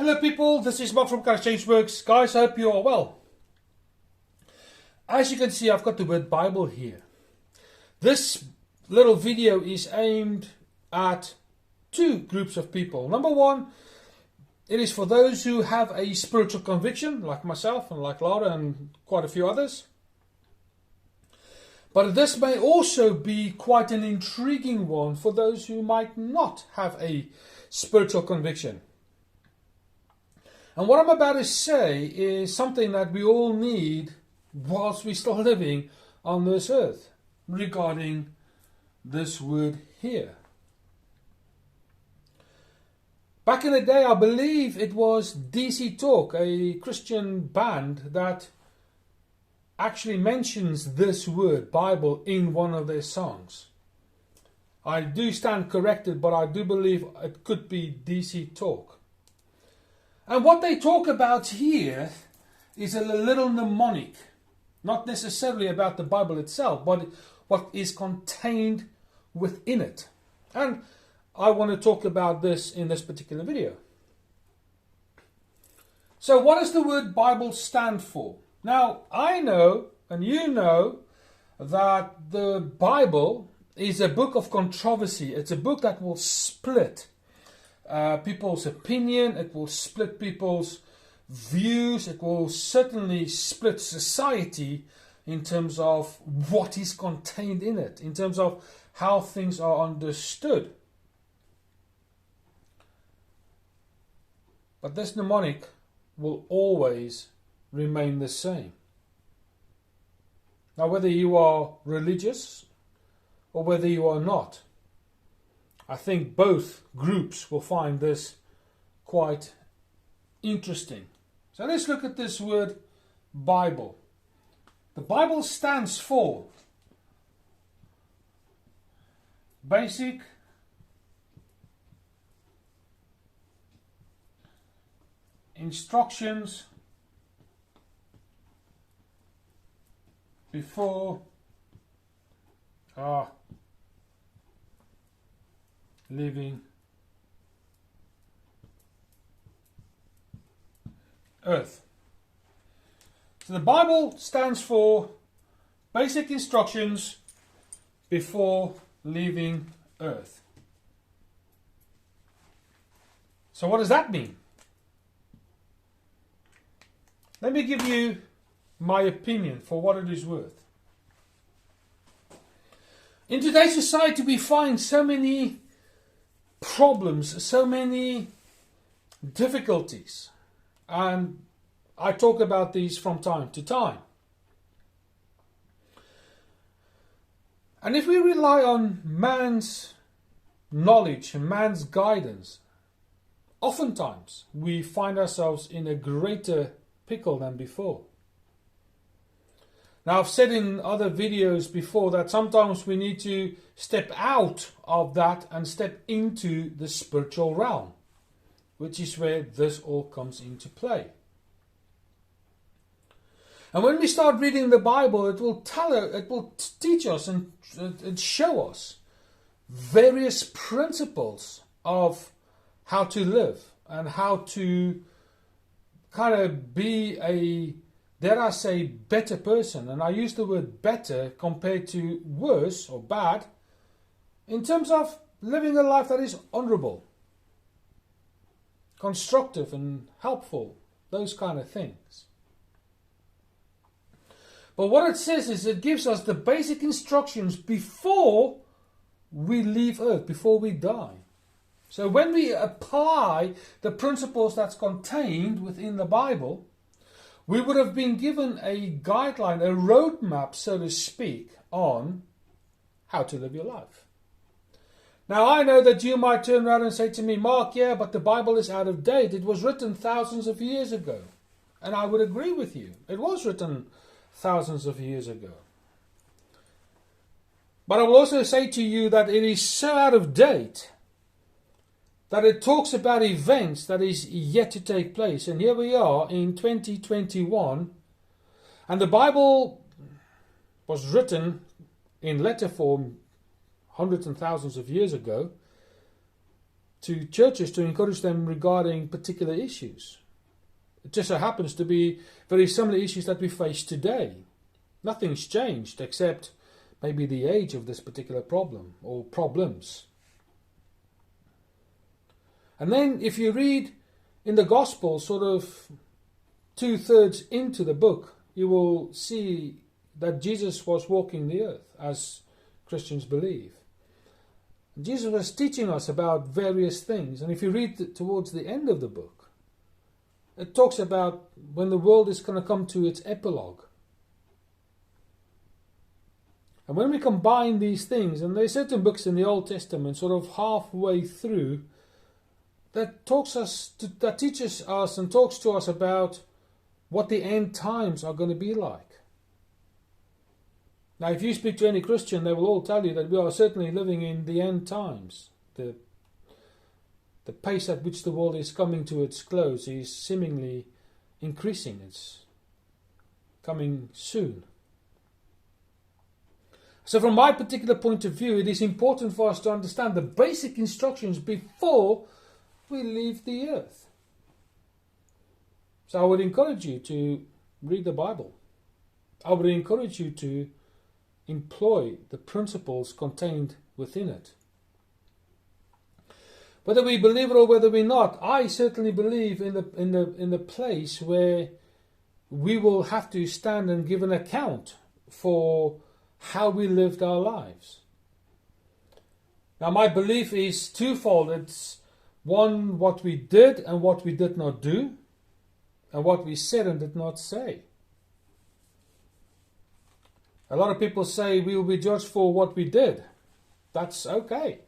Hello people, this is Mark from Kharischangeworks. Guys, I hope you are well. As you can see, I've got the word Bible here. This little video is aimed at two groups of people. Number one, it is for those who have a spiritual conviction, like myself and like Lara and quite a few others. But this may also be quite an intriguing one for those who might not have a spiritual conviction. And what I'm about to say is something that we all need whilst we're still living on this earth, regarding this word here. Back in the day, I believe it was DC Talk, a Christian band, that actually mentions this word, Bible, in one of their songs. I do stand corrected, but I do believe it could be DC Talk. And what they talk about here is a little mnemonic. Not necessarily about the Bible itself, but what is contained within it. And I want to talk about this in this particular video. So what does the word Bible stand for? Now, I know, and you know, that the Bible is a book of controversy. It's a book that will split people's opinion. It will split people's views. It will certainly split society in terms of what is contained in it, in terms of how things are understood. But this mnemonic will always remain the same. Now, whether you are religious or whether you are not, I think both groups will find this quite interesting. So let's look at this word Bible. The Bible stands for basic instructions before leaving earth. So the Bible stands for basic instructions before leaving earth. So what does that mean? Let me give you my opinion for what it is worth. In today's society, we find so many problems, so many difficulties, and I talk about these from time to time. And if we rely on man's knowledge and man's guidance, oftentimes we find ourselves in a greater pickle than before. Now, I've said in other videos before that sometimes we need to step out of that and step into the spiritual realm, which is where this all comes into play. And when we start reading the Bible, it will teach us and show us various principles of how to live and how to kind of be a, dare I say, better person. And I use the word better compared to worse or bad in terms of living a life that is honorable, constructive and helpful, those kind of things. But what it says is it gives us the basic instructions before we leave earth, before we die. So when we apply the principles that's contained within the Bible, we would have been given a guideline, a roadmap, so to speak, on how to live your life. Now, I know that you might turn around and say to me, Mark, yeah, but the Bible is out of date. It was written thousands of years ago. And I would agree with you. It was written thousands of years ago. But I will also say to you that it is so out of date that it talks about events that is yet to take place. And here we are in 2021, and the Bible was written in letter form hundreds and thousands of years ago. to churches to encourage them regarding particular issues. It just so happens to be very similar issues that we face today. Nothing's changed except maybe the age of this particular problem or problems. And then if you read in the Gospel sort of 2/3 into the book, you will see that Jesus was walking the earth, as Christians believe. Jesus was teaching us about various things, and if you read towards the end of the book, it talks about when the world is going to come to its epilogue. And when we combine these things, and there are certain books in the Old Testament sort of halfway through that teaches us and talks to us about what the end times are going to be like. Now, if you speak to any Christian, they will all tell you that we are certainly living in the end times. The pace at which the world is coming to its close is seemingly increasing. It's coming soon. So from my particular point of view, it is important for us to understand the basic instructions before we leave the earth. So I would encourage you to read the Bible. I would encourage you to employ the principles contained within it. Whether we believe it or whether we not, I certainly believe in the place where we will have to stand and give an account for how we lived our lives. Now, my belief is twofold. It's one, what we did and what we did not do, and what we said and did not say. A lot of people say we will be judged for what we did. That's okay.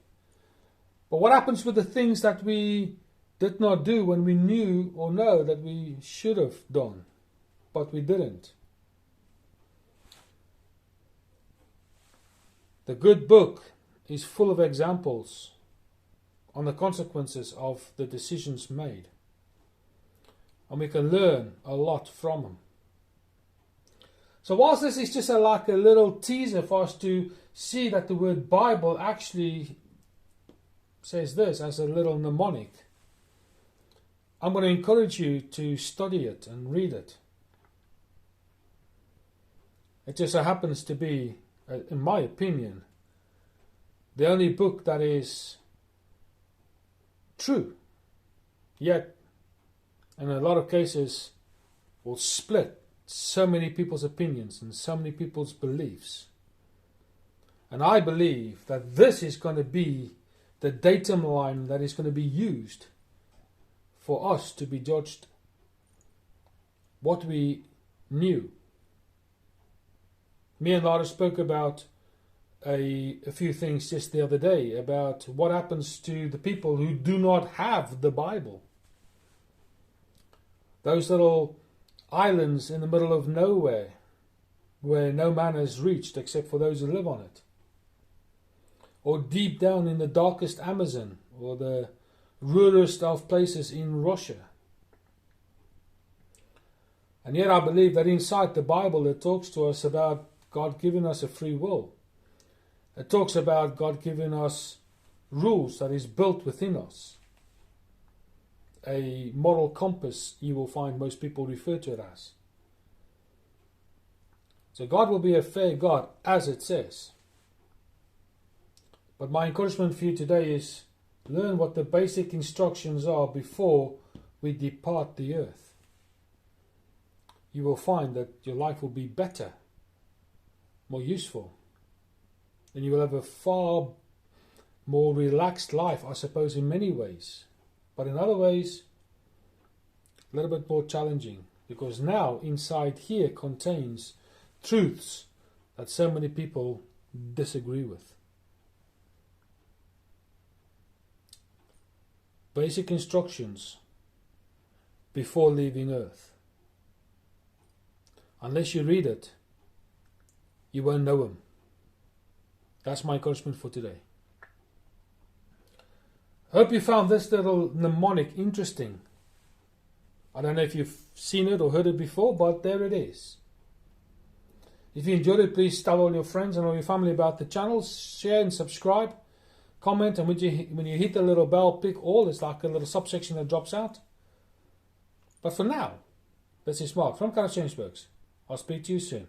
But what happens with the things that we did not do when we knew or know that we should have done, but we didn't? The good book is full of examples on the consequences of the decisions made. And we can learn a lot from them. So whilst this is just like a little teaser for us to see that the word Bible actually says this as a little mnemonic, I'm going to encourage you to study it and read it. It just so happens to be, in my opinion, the only book that is true, yet in a lot of cases will split so many people's opinions and so many people's beliefs. And I believe that this is going to be the datum line that is going to be used for us to be judged what we knew. Me and Lara spoke about a few things just the other day about what happens to the people who do not have the Bible. Those little islands in the middle of nowhere where no man has reached except for those who live on it. Or deep down in the darkest Amazon or the ruralest of places in Russia. And yet I believe that inside the Bible it talks to us about God giving us a free will. It talks about God giving us rules that is built within us. A moral compass, you will find most people refer to it as. So God will be a fair God, as it says. But my encouragement for you today is learn what the basic instructions are before we depart the earth. You will find that your life will be better, more useful, and you will have a far more relaxed life, I suppose, in many ways. But in other ways, a little bit more challenging, because now inside here contains truths that so many people disagree with. Basic instructions before leaving earth. Unless you read it, you won't know them. That's my encouragement for today. I hope you found this little mnemonic interesting. I don't know if you've seen it or heard it before, but there it is. If you enjoyed it, please tell all your friends and all your family about the channel. Share and subscribe. comment, and when you hit the little bell, pick all. It's like a little subsection that drops out. But for now, this is Mark from Kharischangeworks. I'll speak to you soon.